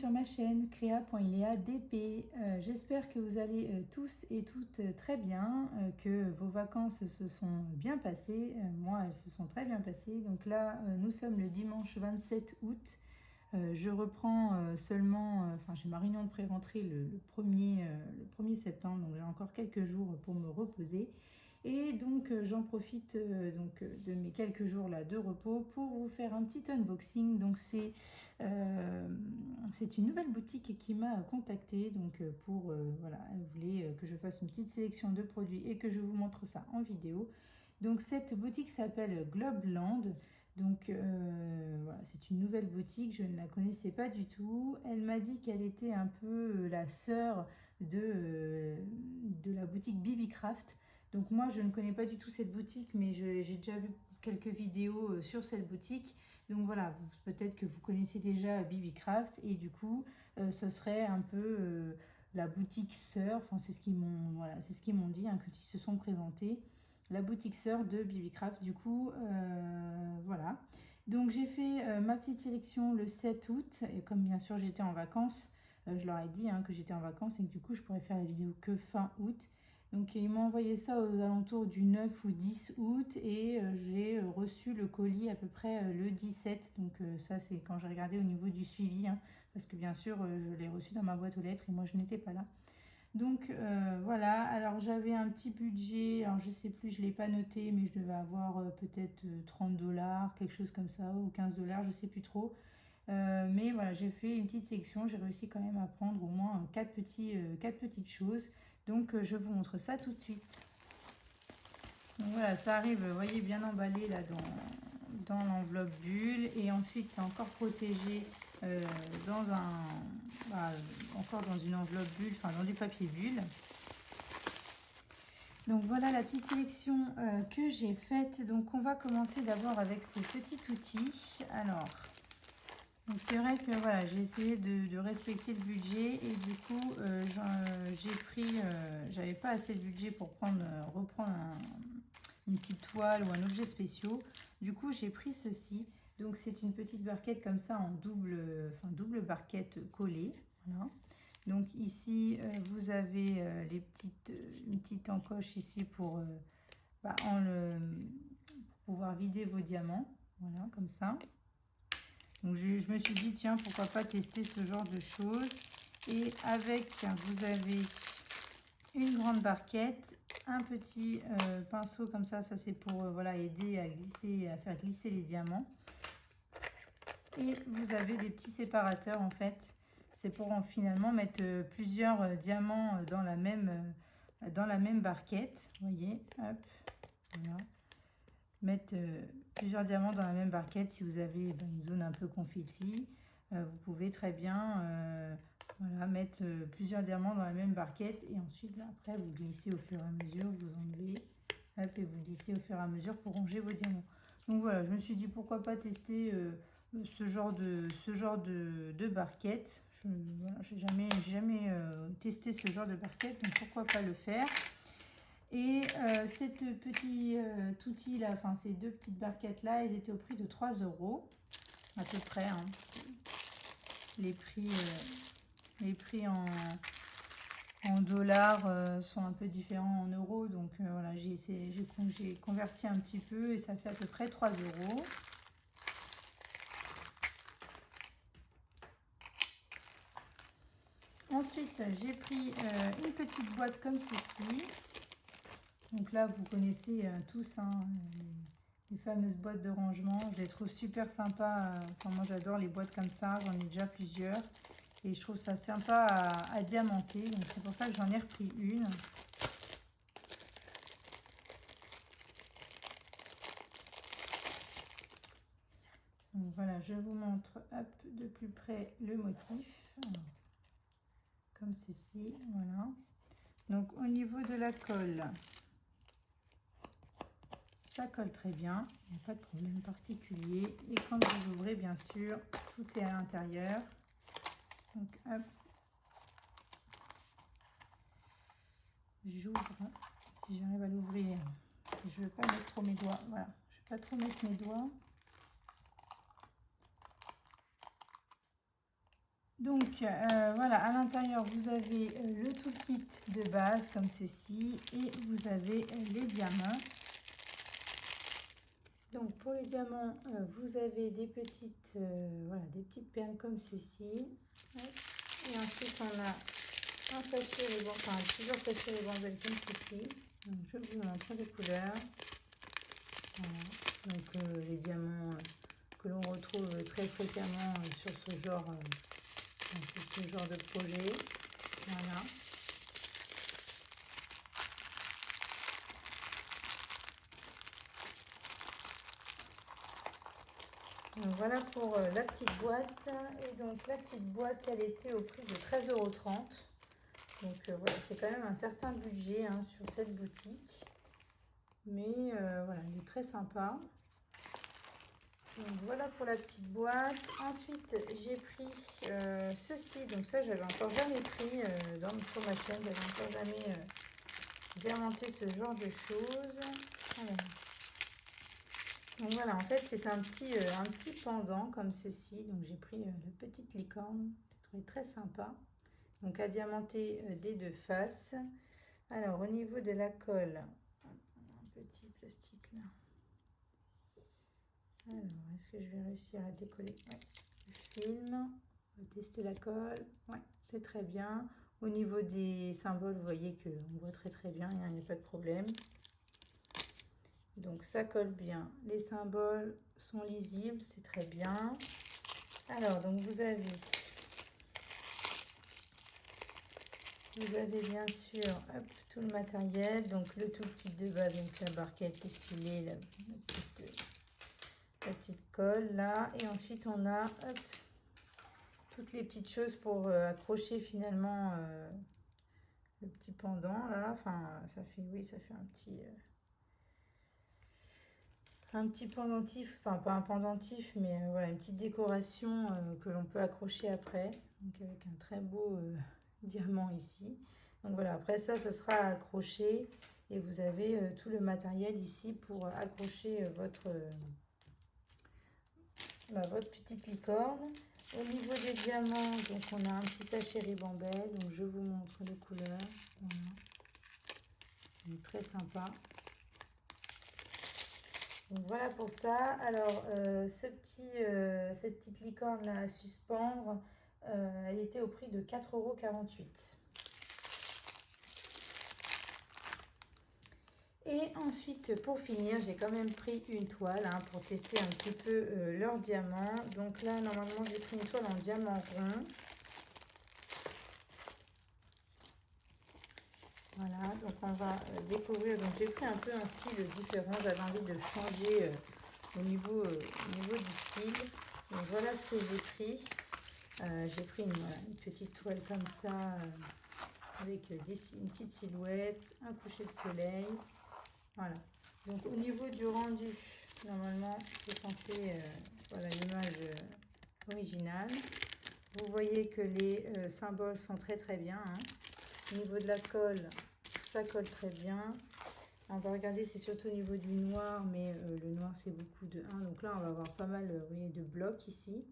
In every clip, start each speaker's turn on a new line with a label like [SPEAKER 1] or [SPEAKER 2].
[SPEAKER 1] sur ma chaîne créa.ileadp. J'espère que vous allez tous et toutes très bien, que vos vacances se sont bien passées. Moi, elles se sont très bien passées. Donc là, nous sommes le dimanche 27 août. Je reprends seulement, j'ai ma réunion de pré-rentrée le 1er septembre, donc j'ai encore quelques jours pour me reposer. Et donc j'en profite de mes quelques jours là de repos pour vous faire un petit unboxing. Donc c'est une nouvelle boutique qui m'a contactée voilà, elle voulait que je fasse une petite sélection de produits et que je vous montre ça en vidéo. Donc cette boutique s'appelle Globland. Donc voilà, c'est une nouvelle boutique, je ne la connaissais pas du tout. Elle m'a dit qu'elle était un peu la sœur de la boutique BB-Craft. Donc moi, je ne connais pas du tout cette boutique, mais j'ai déjà vu quelques vidéos sur cette boutique. Donc voilà, peut-être que vous connaissez déjà BB-Craft et du coup, ce serait un peu la boutique sœur. Enfin, c'est ce qu'ils m'ont dit, hein, quand ils se sont présentés. La boutique sœur de BB-Craft. Du coup, voilà. Donc j'ai fait ma petite sélection le 7 août. Et comme bien sûr j'étais en vacances, je leur ai dit que j'étais en vacances et que du coup je pourrais faire la vidéo que fin août. Donc ils m'ont envoyé ça aux alentours du 9 ou 10 août et j'ai reçu le colis à peu près le 17. Donc ça c'est quand j'ai regardé au niveau du suivi, parce que bien sûr je l'ai reçu dans ma boîte aux lettres et moi je n'étais pas là. Donc voilà, alors j'avais un petit budget, alors je sais plus, je ne l'ai pas noté, mais je devais avoir peut-être 30 $, quelque chose comme ça, ou 15 $, je ne sais plus trop. Mais voilà, j'ai fait une petite sélection, j'ai réussi quand même à prendre au moins 4 petites choses. Donc je vous montre ça tout de suite. Donc voilà, ça arrive, vous voyez, bien emballé là dans l'enveloppe bulle. Et ensuite, c'est encore protégé encore dans une enveloppe bulle, enfin dans du papier bulle. Donc voilà la petite sélection que j'ai faite. Donc on va commencer d'abord avec ces petits outils. Alors, donc c'est vrai que voilà, j'ai essayé de respecter le budget et du coup j'avais pas assez de budget pour reprendre une petite toile ou un objet spécial. Du coup j'ai pris ceci. Donc c'est une petite barquette comme ça en double barquette collée. Voilà. Donc ici vous avez une petite encoche ici pour pouvoir vider vos diamants. Voilà, comme ça. Donc je me suis dit, tiens, pourquoi pas tester ce genre de choses. Et avec, vous avez une grande barquette, un petit pinceau comme ça c'est pour aider à faire glisser les diamants. Et vous avez des petits séparateurs en fait. C'est pour finalement mettre plusieurs diamants dans la même barquette. Vous voyez, hop, voilà. Mettre plusieurs diamants dans la même barquette. Si vous avez une zone un peu confetti, vous pouvez très bien mettre plusieurs diamants dans la même barquette et ensuite après vous glissez au fur et à mesure, vous enlevez, hop, et vous glissez au fur et à mesure pour ranger vos diamants. Donc voilà, je me suis dit pourquoi pas tester ce genre de barquette. Je n'ai jamais testé ce genre de barquette, donc pourquoi pas le faire. Et cette petit outil là, ces deux petites barquettes là, elles étaient au prix de 3 € à peu près. Les prix en dollars sont un peu différents en euros. Donc voilà, j'ai converti un petit peu et ça fait à peu près 3 €. Ensuite, j'ai pris une petite boîte comme ceci. Donc là, vous connaissez tous les fameuses boîtes de rangement. Je les trouve super sympas. Moi, j'adore les boîtes comme ça. J'en ai déjà plusieurs. Et je trouve ça sympa à diamanter. Donc, c'est pour ça que j'en ai repris une. Donc, voilà, je vous montre de plus près le motif. Alors, comme ceci, voilà. Donc, au niveau de la colle, ça colle très bien, il n'y a pas de problème particulier. Et quand vous ouvrez, bien sûr, tout est à l'intérieur. Donc, hop, j'ouvre, si j'arrive à l'ouvrir. Je ne veux pas mettre trop mes doigts, voilà. Je ne vais pas trop mettre mes doigts. Donc voilà, à l'intérieur vous avez le toolkit de base comme ceci et vous avez les diamants. Donc pour les diamants, vous avez des petites, voilà, des petites perles comme ceci. Et ensuite on a un sachet ribambelle, enfin plusieurs sachets ribambelle comme ceci. Donc je vous montre les couleurs. Voilà. Donc les diamants que l'on retrouve très fréquemment sur ce genre de projet. Voilà. Donc voilà pour la petite boîte. Et donc la petite boîte, elle était au prix de 13,30 €. Donc voilà, c'est quand même un certain budget sur cette boutique. Mais voilà, elle est très sympa. Donc voilà pour la petite boîte. Ensuite, j'ai pris ceci. Donc ça, j'avais encore jamais pris sur ma chaîne. J'avais encore jamais diamanté ce genre de choses. Voilà. Donc voilà, en fait, c'est un petit pendant comme ceci. Donc j'ai pris la petite licorne. Je l'ai trouvé très sympa. Donc à diamanter des deux faces. Alors au niveau de la colle, un petit plastique là. Alors, est-ce que je vais réussir à décoller le film? On va tester la colle. Ouais, c'est très bien. Au niveau des symboles, vous voyez qu'on voit très bien, il n'y a pas de problème. Donc ça colle bien. Les symboles sont lisibles, c'est très bien. Alors, donc vous avez bien sûr tout le matériel. Donc le toolkit de base, donc la barquette, le stylet, la petite colle là. Et ensuite, on a toutes les petites choses pour accrocher finalement le petit pendant là. Enfin, ça fait un petit pendentif, enfin pas un pendentif, mais voilà, une petite décoration que l'on peut accrocher après. Donc avec un très beau diamant ici. Donc voilà, après ça sera accroché et vous avez tout le matériel ici pour accrocher votre petite licorne. Au niveau des diamants, donc on a un petit sachet ribambelle, donc je vous montre les couleurs. Voilà. Donc, très sympa. Donc voilà pour ça. Alors cette petite licorne là à suspendre, elle était au prix de 4,48 €. Et ensuite, pour finir, j'ai quand même pris une toile pour tester un petit peu leurs diamants. Donc là, normalement, j'ai pris une toile en diamant rond. Voilà, donc on va découvrir. Donc j'ai pris un peu un style différent. J'avais envie de changer au niveau du style. Donc voilà ce que j'ai pris. J'ai pris une petite toile comme ça, avec une petite silhouette, un coucher de soleil. Voilà. Donc au niveau du rendu, normalement c'est censé, voilà l'image originale. Vous voyez que les symboles sont très bien. Au niveau de la colle, ça colle très bien. On va regarder, c'est surtout au niveau du noir, mais le noir c'est beaucoup de 1. Donc là on va avoir pas mal de blocs ici.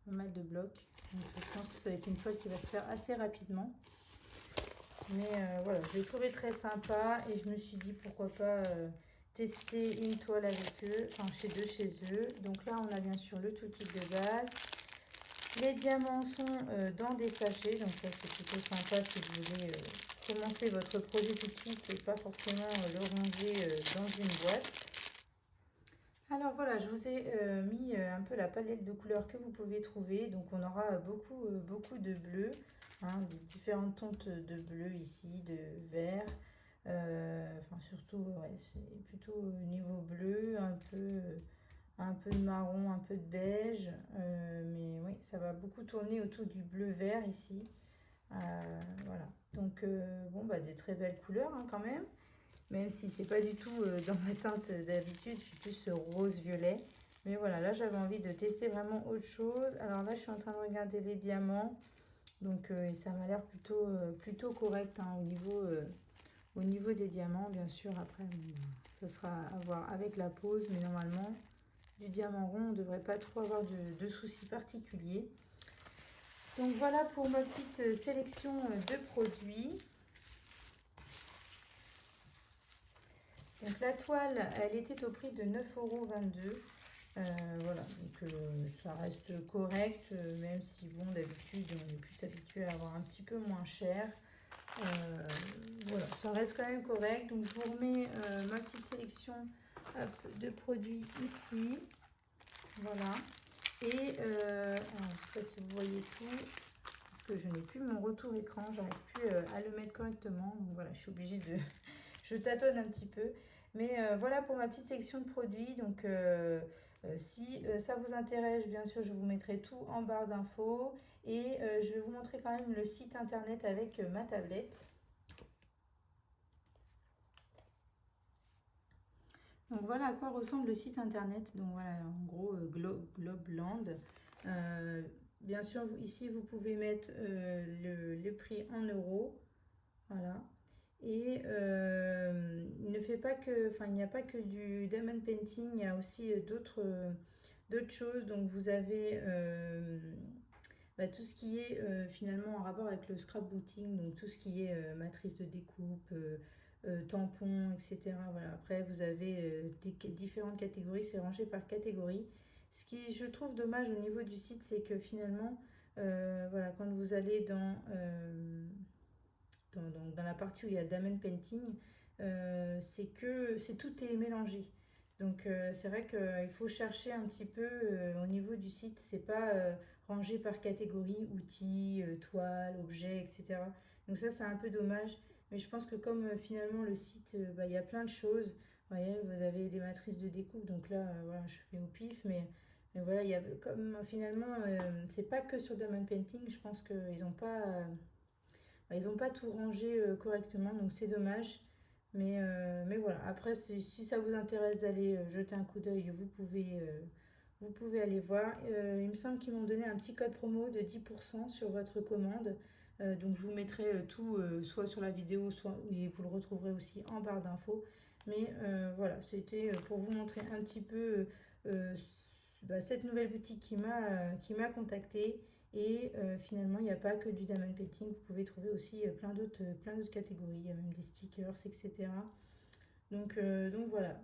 [SPEAKER 1] Pas mal de blocs. Donc je pense que ça va être une toile qui va se faire assez rapidement. Mais voilà, je l'ai trouvé très sympa et je me suis dit pourquoi pas tester une toile avec eux, enfin chez eux. Donc là, on a bien sûr le toolkit de base. Les diamants sont dans des sachets, donc ça c'est plutôt sympa si vous voulez commencer votre projet tout de suite et pas forcément le ranger dans une boîte. Alors voilà, je vous ai mis un peu la palette de couleurs que vous pouvez trouver. Donc on aura beaucoup de bleu, des différentes teintes de bleu ici, de vert. Enfin surtout, ouais, c'est plutôt niveau bleu, un peu de marron, un peu de beige. Mais oui, ça va beaucoup tourner autour du bleu-vert ici. Voilà, donc bon, des très belles couleurs quand même. Même si c'est pas du tout dans ma teinte d'habitude, je suis plus rose-violet. Mais voilà, là j'avais envie de tester vraiment autre chose. Alors là je suis en train de regarder les diamants. Donc ça m'a l'air plutôt correct au niveau des diamants. Bien sûr, après ce sera à voir avec la pose. Mais normalement, du diamant rond, on ne devrait pas trop avoir de soucis particuliers. Donc voilà pour ma petite sélection de produits. Donc la toile, elle était au prix de 9,22 €. Voilà, donc ça reste correct, même si bon, d'habitude on est plus habitué à avoir un petit peu moins cher. Voilà, ça reste quand même correct. Donc je vous remets ma petite sélection de produits ici. Voilà. Et alors, je ne sais pas si vous voyez tout, parce que je n'ai plus mon retour écran, j'arrive plus à le mettre correctement. Donc voilà, je suis obligée de... je tâtonne un petit peu. Mais voilà pour ma petite section de produits. Donc si ça vous intéresse, bien sûr, je vous mettrai tout en barre d'infos. Et je vais vous montrer quand même le site internet avec ma tablette. Donc voilà à quoi ressemble le site internet. Donc voilà, en gros, Globland. Bien sûr, ici, vous pouvez mettre le prix en euros. Voilà. Et il ne fait pas que, enfin, il n'y a pas que du diamond painting, il y a aussi d'autres choses. Donc vous avez tout ce qui est finalement en rapport avec le scrapbooking, donc tout ce qui est matrice de découpe, tampons, etc. Voilà. Après, vous avez différentes catégories, c'est rangé par catégorie. Ce qui, je trouve dommage au niveau du site, c'est que finalement, voilà, quand vous allez dans la partie où il y a le diamond painting, c'est tout est mélangé. Donc c'est vrai qu'il faut chercher un petit peu au niveau du site, c'est pas rangé par catégorie, outils, toile, objets, etc. Donc ça c'est un peu dommage, mais je pense que comme finalement le site, il y a plein de choses. Vous voyez, vous avez des matrices de découpe, donc là voilà, je fais au pif, mais voilà, il y a comme finalement c'est pas que sur diamond painting, je pense qu'ils n'ont pas ils n'ont pas tout rangé correctement, donc c'est dommage. Mais voilà, après, si ça vous intéresse d'aller jeter un coup d'œil, vous pouvez aller voir. Il me semble qu'ils m'ont donné un petit code promo de 10% sur votre commande. Donc je vous mettrai tout soit sur la vidéo, soit et vous le retrouverez aussi en barre d'infos. Mais voilà, c'était pour vous montrer un petit peu cette nouvelle boutique qui m'a contactée. Et finalement, il n'y a pas que du diamond painting, vous pouvez trouver aussi plein d'autres catégories, il y a même des stickers, etc. Donc voilà.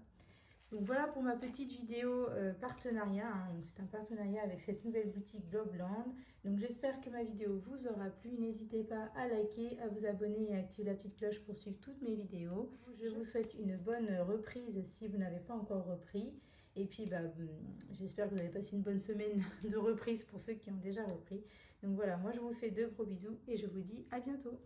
[SPEAKER 1] Donc voilà pour ma petite vidéo partenariat. Hein. C'est un partenariat avec cette nouvelle boutique Globland. Donc j'espère que ma vidéo vous aura plu. N'hésitez pas à liker, à vous abonner et à activer la petite cloche pour suivre toutes mes vidéos. Je vous souhaite une bonne reprise si vous n'avez pas encore repris. Et puis j'espère que vous avez passé une bonne semaine de reprise pour ceux qui ont déjà repris. Donc voilà, moi je vous fais de gros bisous et je vous dis à bientôt.